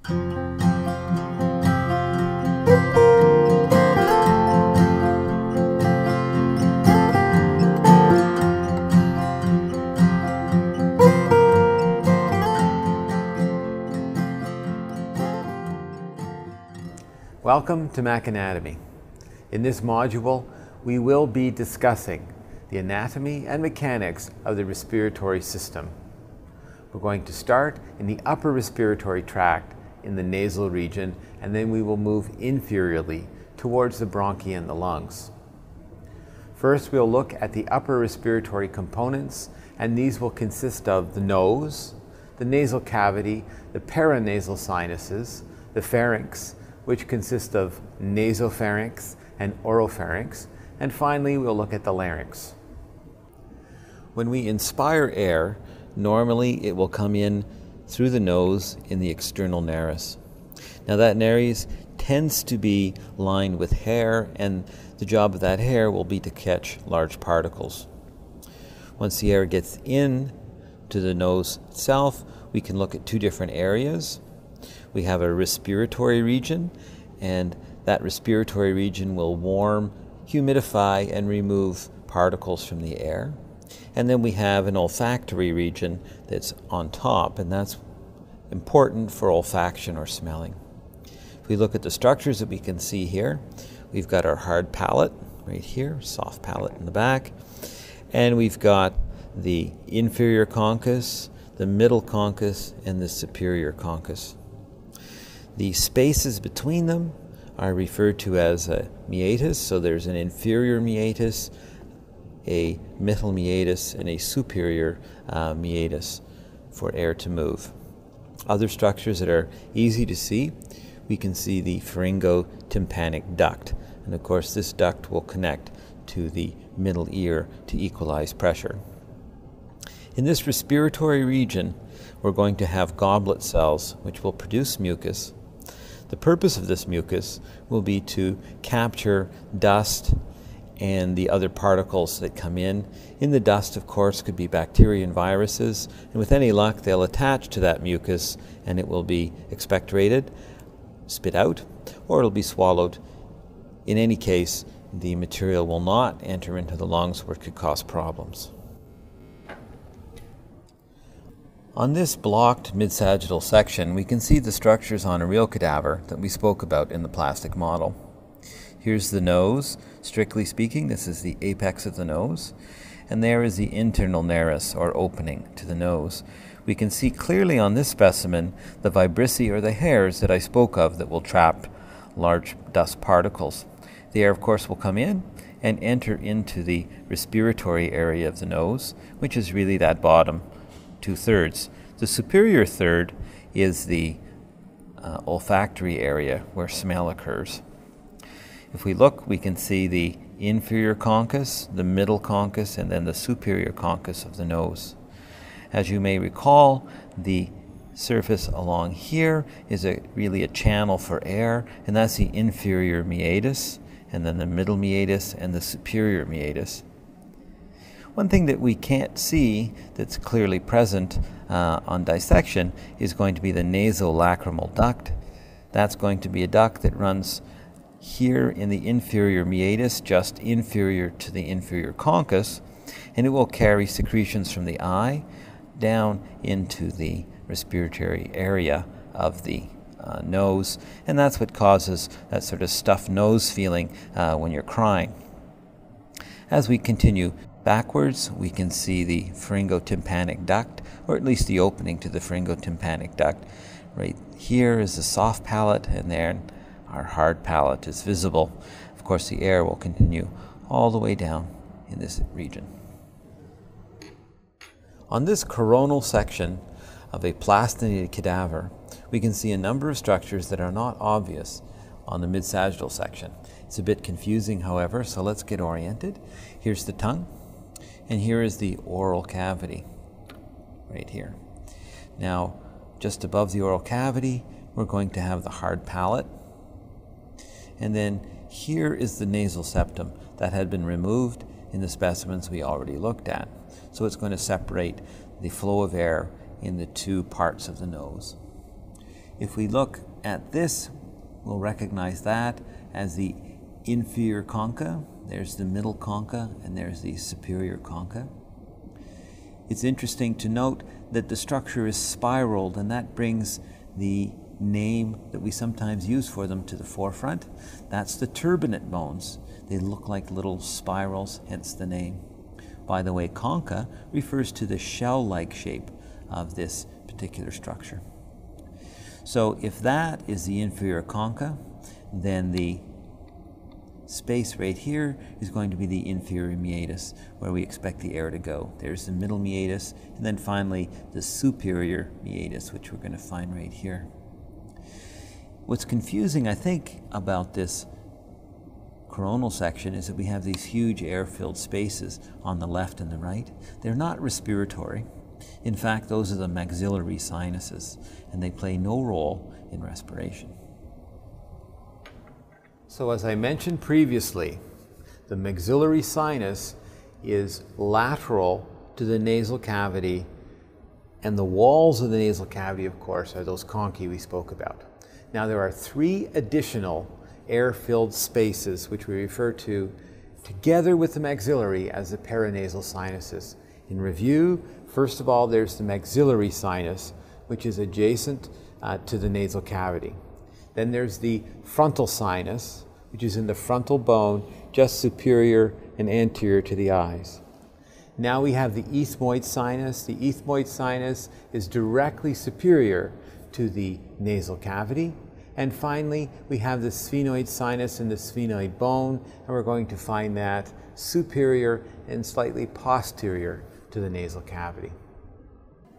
Welcome to Mac Anatomy. In this module, we will be discussing the anatomy and mechanics of the respiratory system. We're going to start in the upper respiratory tract in the nasal region, and then we will move inferiorly towards the bronchi and the lungs. First, we'll look at the upper respiratory components, and these will consist of the nose, the nasal cavity, the paranasal sinuses, the pharynx, which consists of nasopharynx and oropharynx, and finally we'll look at the larynx. When we inspire air, normally it will come in through the nose in the external nares. Now that nares tends to be lined with hair, and the job of that hair will be to catch large particles. Once the air gets in to the nose itself, we can look at two different areas. We have a respiratory region, and that respiratory region will warm, humidify, and remove particles from the air. And then we have an olfactory region that's on top, and that's important for olfaction or smelling. If we look at the structures that we can see here, we've got our hard palate right here, soft palate in the back, and we've got the inferior conchus, the middle conchus, and the superior conchus. The spaces between them are referred to as a meatus, so there's an inferior meatus, a middle meatus, and a superior meatus for air to move. Other structures that are easy to see, we can see the pharyngotympanic duct, and of course this duct will connect to the middle ear to equalize pressure. In this respiratory region, we're going to have goblet cells which will produce mucus. The purpose of this mucus will be to capture dust and the other particles that come in. In the dust, of course, could be bacteria and viruses, and with any luck they'll attach to that mucus and it will be expectorated, spit out, or it'll be swallowed. In any case, the material will not enter into the lungs where it could cause problems. On this blocked mid-sagittal section, we can see the structures on a real cadaver that we spoke about in the plastic model. Here's the nose. Strictly speaking, this is the apex of the nose. And there is the internal nares, or opening to the nose. We can see clearly on this specimen the vibrissae, or the hairs that I spoke of, that will trap large dust particles. The air, of course, will come in and enter into the respiratory area of the nose, which is really that bottom 2/3. The superior third is the olfactory area where smell occurs. If we look, we can see the inferior conchus, the middle conchus, and then the superior conchus of the nose. As you may recall, the surface along here is really a channel for air, and that's the inferior meatus, and then the middle meatus and the superior meatus. One thing that we can't see that's clearly present on dissection is going to be the nasolacrimal duct. That's going to be a duct that runs here in the inferior meatus, just inferior to the inferior conchus, and it will carry secretions from the eye down into the respiratory area of the nose, and that's what causes that sort of stuffed nose feeling when you're crying. As we continue backwards, we can see the pharyngotympanic duct, or at least the opening to the pharyngotympanic duct. Right here is the soft palate, and then our hard palate is visible. Of course, the air will continue all the way down in this region. On this coronal section of a plastinated cadaver, we can see a number of structures that are not obvious on the mid-sagittal section. It's a bit confusing, however, so let's get oriented. Here's the tongue, and here is the oral cavity, right here. Now, just above the oral cavity, we're going to have the hard palate, and then here is the nasal septum that had been removed in the specimens we already looked at. So it's going to separate the flow of air in the two parts of the nose. If we look at this, we'll recognize that as the inferior concha. There's the middle concha, and there's the superior concha. It's interesting to note that the structure is spiraled, and that brings the name that we sometimes use for them to the forefront. That's the turbinate bones. They look like little spirals, hence the name. By the way, concha refers to the shell-like shape of this particular structure. So if that is the inferior concha, then the space right here is going to be the inferior meatus, where we expect the air to go. There's the middle meatus, and then finally the superior meatus, which we're going to find right here. What's confusing, I think, about this coronal section is that we have these huge air-filled spaces on the left and the right. They're not respiratory. In fact, those are the maxillary sinuses, and they play no role in respiration. So as I mentioned previously, the maxillary sinus is lateral to the nasal cavity, and the walls of the nasal cavity, of course, are those conchae we spoke about. Now there are 3 additional air-filled spaces which we refer to together with the maxillary as the paranasal sinuses. In review, first of all, there's the maxillary sinus, which is adjacent to the nasal cavity. Then there's the frontal sinus, which is in the frontal bone, just superior and anterior to the eyes. Now we have the ethmoid sinus. The ethmoid sinus is directly superior to the nasal cavity. And finally, we have the sphenoid sinus and the sphenoid bone, and we're going to find that superior and slightly posterior to the nasal cavity.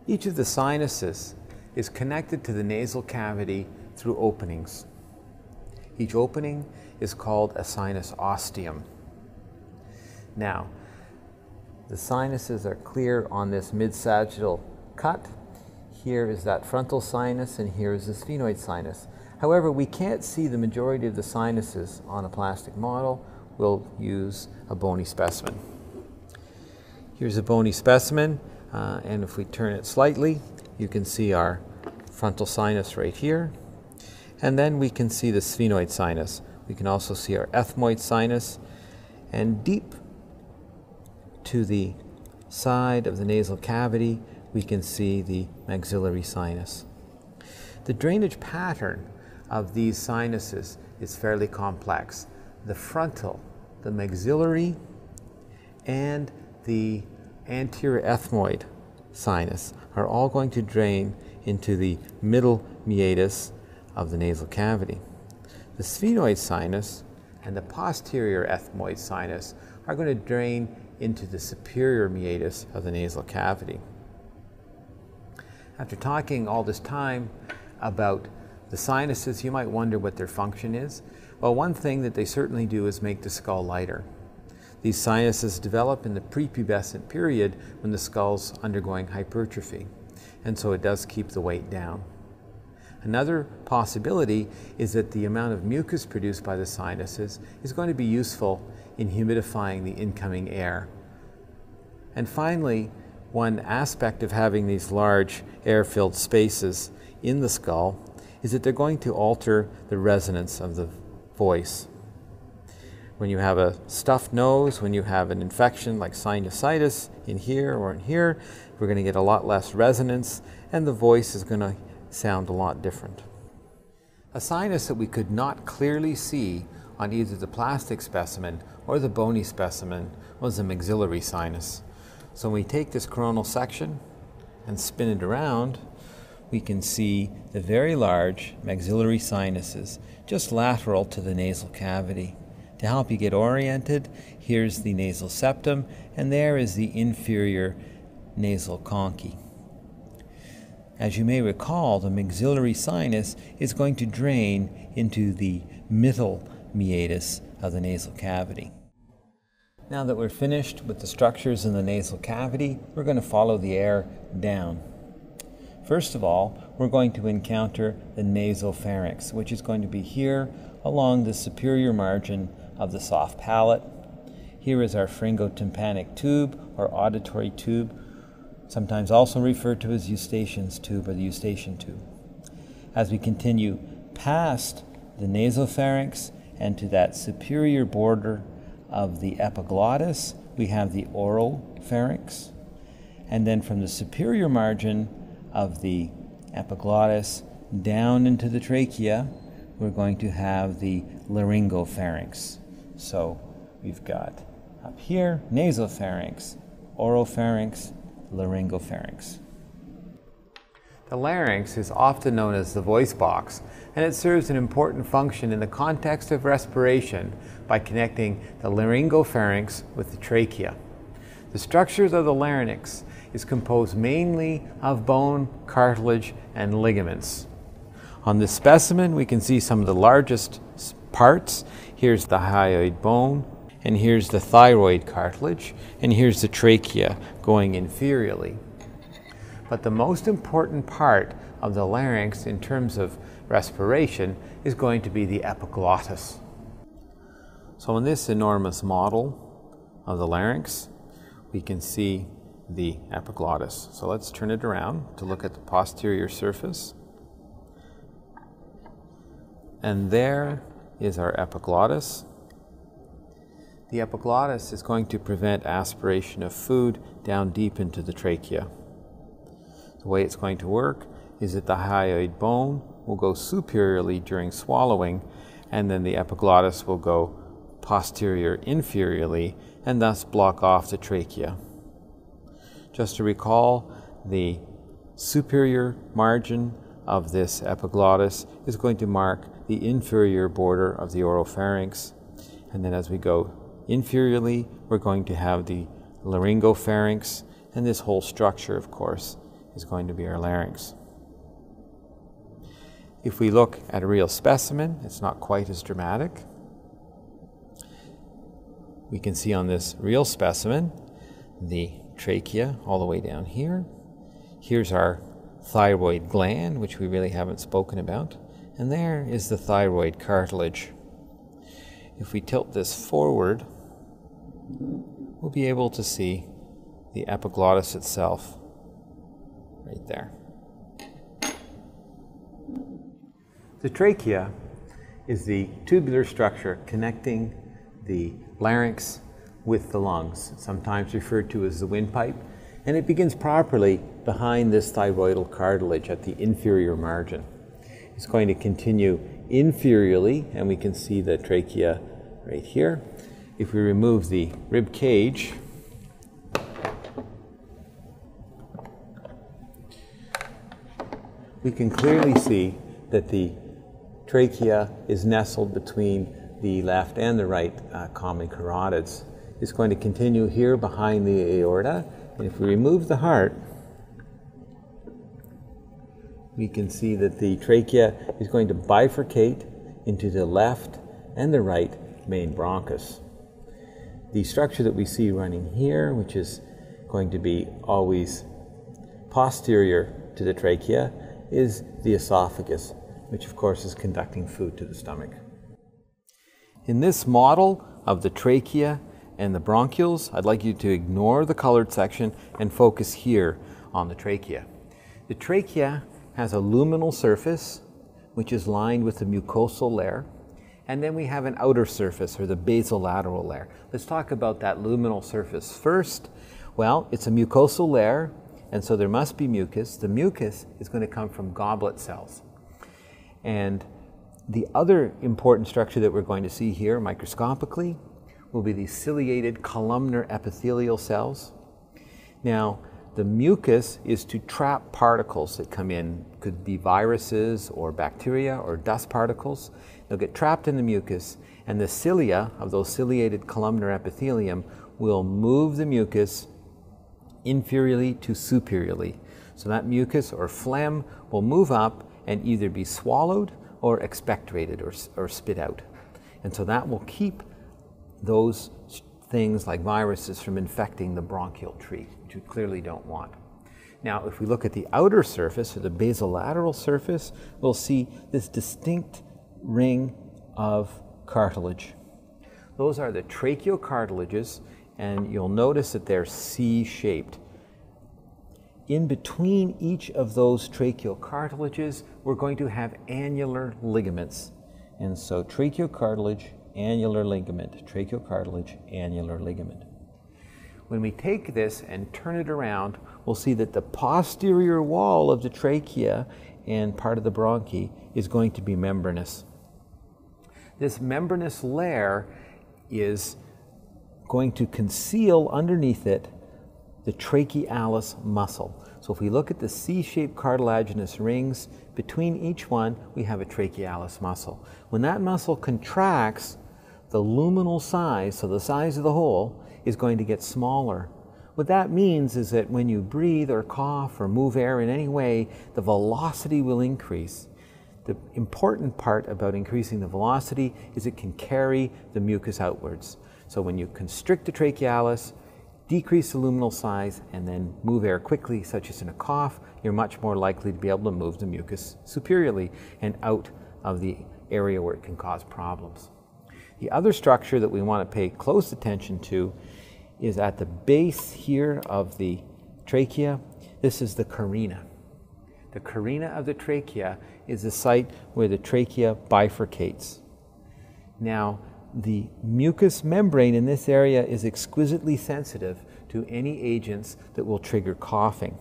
Each of the sinuses is connected to the nasal cavity through openings. Each opening is called a sinus ostium. Now, the sinuses are clear on this mid-sagittal cut. Here is that frontal sinus, and here is the sphenoid sinus. However, we can't see the majority of the sinuses on a plastic model. We'll use a bony specimen. Here's a bony specimen, and if we turn it slightly, you can see our frontal sinus right here. And then we can see the sphenoid sinus. We can also see our ethmoid sinus, and deep to the side of the nasal cavity, we can see the maxillary sinus. The drainage pattern of these sinuses is fairly complex. The frontal, the maxillary, and the anterior ethmoid sinus are all going to drain into the middle meatus of the nasal cavity. The sphenoid sinus and the posterior ethmoid sinus are going to drain into the superior meatus of the nasal cavity. After talking all this time about the sinuses, you might wonder what their function is. Well, one thing that they certainly do is make the skull lighter. These sinuses develop in the prepubescent period when the skull's undergoing hypertrophy, and so it does keep the weight down. Another possibility is that the amount of mucus produced by the sinuses is going to be useful in humidifying the incoming air. And finally, one aspect of having these large air-filled spaces in the skull is that they're going to alter the resonance of the voice. When you have a stuffed nose, when you have an infection like sinusitis in here or in here, we're going to get a lot less resonance, and the voice is going to sound a lot different. A sinus that we could not clearly see on either the plastic specimen or the bony specimen was the maxillary sinus. So when we take this coronal section and spin it around, we can see the very large maxillary sinuses just lateral to the nasal cavity. To help you get oriented, here's the nasal septum, and there is the inferior nasal conchae. As you may recall, the maxillary sinus is going to drain into the middle meatus of the nasal cavity. Now that we're finished with the structures in the nasal cavity, we're going to follow the air down. First of all, we're going to encounter the nasopharynx, which is going to be here along the superior margin of the soft palate. Here is our pharyngotympanic tube, or auditory tube, sometimes also referred to as Eustachian's tube or the Eustachian tube. as we continue past the nasopharynx and to that superior border of the epiglottis, we have the oropharynx. And then from the superior margin of the epiglottis down into the trachea, we're going to have the laryngopharynx. So we've got up here nasopharynx, oropharynx, laryngopharynx. The larynx is often known as the voice box, and it serves an important function in the context of respiration by connecting the laryngopharynx with the trachea. The structure of the larynx is composed mainly of bone, cartilage, and ligaments. On this specimen, we can see some of the largest parts. Here's the hyoid bone, and here's the thyroid cartilage, and here's the trachea going inferiorly. But the most important part of the larynx in terms of respiration is going to be the epiglottis. So in this enormous model of the larynx, we can see the epiglottis. So let's turn it around to look at the posterior surface. And there is our epiglottis. The epiglottis is going to prevent aspiration of food down deep into the trachea. The way it's going to work is that the hyoid bone will go superiorly during swallowing, and then the epiglottis will go posterior inferiorly and thus block off the trachea. Just to recall, the superior margin of this epiglottis is going to mark the inferior border of the oropharynx, and then as we go inferiorly, we're going to have the laryngopharynx, and this whole structure, of course, is going to be our larynx. If we look at a real specimen, it's not quite as dramatic. We can see on this real specimen the trachea all the way down here. Here's our thyroid gland, which we really haven't spoken about, and there is the thyroid cartilage. If we tilt this forward, we'll be able to see the epiglottis itself right there. The trachea is the tubular structure connecting the larynx with the lungs, sometimes referred to as the windpipe, and it begins properly behind this thyroidal cartilage at the inferior margin. It's going to continue inferiorly, and we can see the trachea right here. If we remove the rib cage, we can clearly see that the trachea is nestled between the left and the right common carotids. It's going to continue here behind the aorta, and if we remove the heart, we can see that the trachea is going to bifurcate into the left and the right main bronchus. The structure that we see running here, which is going to be always posterior to the trachea, is the esophagus, which of course is conducting food to the stomach. In this model of the trachea and the bronchioles, I'd like you to ignore the colored section and focus here on the trachea. The trachea has a luminal surface, which is lined with a mucosal layer, and then we have an outer surface, or the basolateral layer. Let's talk about that luminal surface first. Well, it's a mucosal layer, and so there must be mucus. The mucus is going to come from goblet cells. And the other important structure that we're going to see here microscopically will be the ciliated columnar epithelial cells. Now, the mucus is to trap particles that come in. Could be viruses or bacteria or dust particles. They'll get trapped in the mucus, and the cilia of those ciliated columnar epithelium will move the mucus inferiorly to superiorly. So that mucus or phlegm will move up and either be swallowed or expectorated or spit out. And so that will keep those things like viruses from infecting the bronchial tree, which we clearly don't want. Now, if we look at the outer surface, or the basolateral surface, we'll see this distinct ring of cartilage. Those are the tracheocartilages, and you'll notice that they're C-shaped. in between each of those tracheal cartilages, we're going to have annular ligaments. And so tracheal cartilage, annular ligament, tracheal cartilage, annular ligament. When we take this and turn it around, we'll see that the posterior wall of the trachea and part of the bronchi is going to be membranous. This membranous layer is going to conceal underneath it the trachealis muscle. So if we look at the C-shaped cartilaginous rings, between each one we have a trachealis muscle. When that muscle contracts, the luminal size, so the size of the hole, is going to get smaller. What that means is that when you breathe or cough or move air in any way, the velocity will increase. The important part about increasing the velocity is it can carry the mucus outwards. So when you constrict the trachealis, decrease the luminal size, and then move air quickly, such as in a cough, you're much more likely to be able to move the mucus superiorly and out of the area where it can cause problems. The other structure that we want to pay close attention to is at the base here of the trachea. This is the carina. The carina of the trachea is the site where the trachea bifurcates. Now, the mucous membrane in this area is exquisitely sensitive to any agents that will trigger coughing.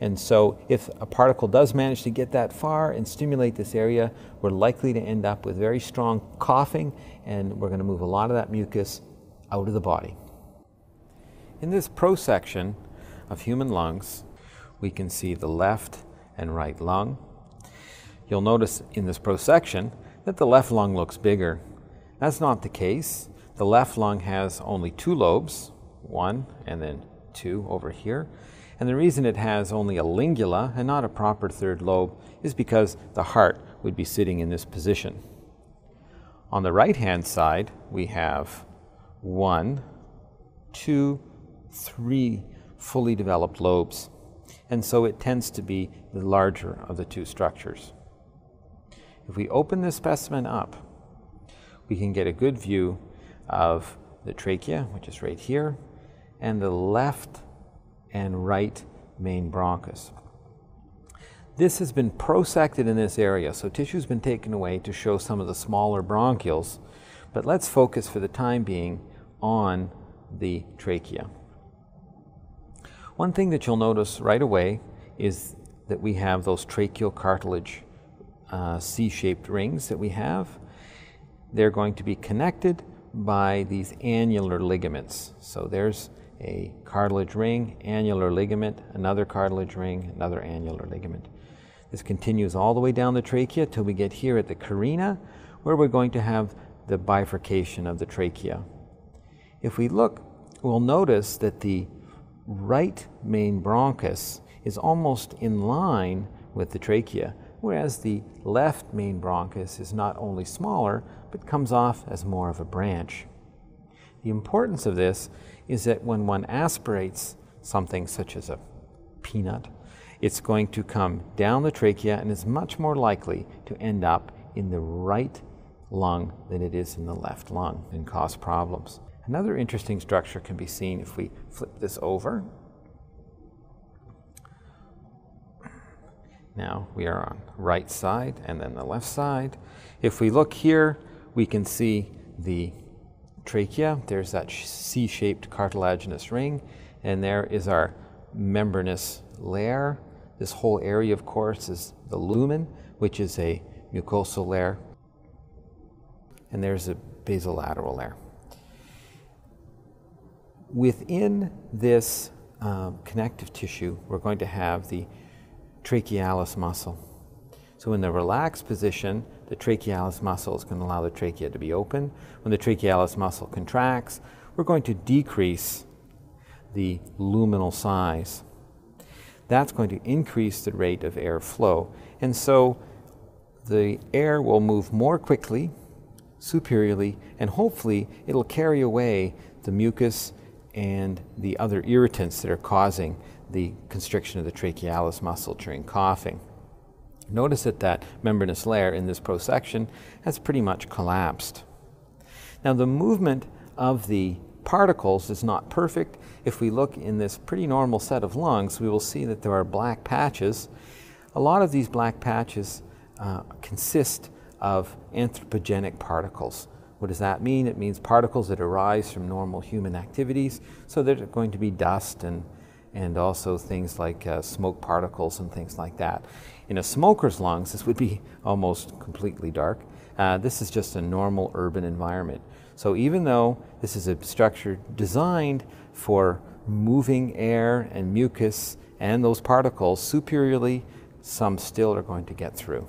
And so if a particle does manage to get that far and stimulate this area, we're likely to end up with very strong coughing, and we're going to move a lot of that mucus out of the body. In this prosection of human lungs, we can see the left and right lung. You'll notice in this prosection that the left lung looks bigger. That's not the case. The left lung has only 2 lobes, 1 and then 2 over here. And the reason it has only a lingula and not a proper 3rd lobe is because the heart would be sitting in this position. On the right-hand side, we have 1, 2, 3 fully developed lobes. And so it tends to be the larger of the 2 structures. If we open this specimen up, we can get a good view of the trachea, which is right here, and the left and right main bronchus. This has been prosected in this area, so tissue's been taken away to show some of the smaller bronchioles, but let's focus for the time being on the trachea. One thing that you'll notice right away is that we have those tracheal cartilage C-shaped rings that we have. They're going to be connected by these annular ligaments. So there's a cartilage ring, annular ligament, another cartilage ring, another annular ligament. This continues all the way down the trachea till we get here at the carina, where we're going to have the bifurcation of the trachea. If we look, we'll notice that the right main bronchus is almost in line with the trachea, whereas the left main bronchus is not only smaller, but comes off as more of a branch. The importance of this is that when one aspirates something such as a peanut, it's going to come down the trachea and is much more likely to end up in the right lung than it is in the left lung and cause problems. Another interesting structure can be seen if we flip this over. Now we are on the right side and then the left side. If we look here, we can see the trachea. There's that C-shaped cartilaginous ring, and there is our membranous layer. This whole area, of course, is the lumen, which is a mucosal layer, and there's a basolateral layer. Within this connective tissue, we're going to have the trachealis muscle. So in the relaxed position, the trachealis muscle is going to allow the trachea to be open. When the trachealis muscle contracts, we're going to decrease the luminal size. That's going to increase the rate of air flow. And so the air will move more quickly, superiorly, and hopefully it'll carry away the mucus and the other irritants that are causing the constriction of the trachealis muscle during coughing. Notice that that membranous layer in this prosection has pretty much collapsed. Now the movement of the particles is not perfect. If we look in this pretty normal set of lungs, we will see that there are black patches. A lot of these black patches consist of anthropogenic particles. What does that mean? It means particles that arise from normal human activities. So they're going to be dust and also things like smoke particles and things like that. In a smoker's lungs, this would be almost completely dark. This is just a normal urban environment. So even though this is a structure designed for moving air and mucus and those particles superiorly, some still are going to get through.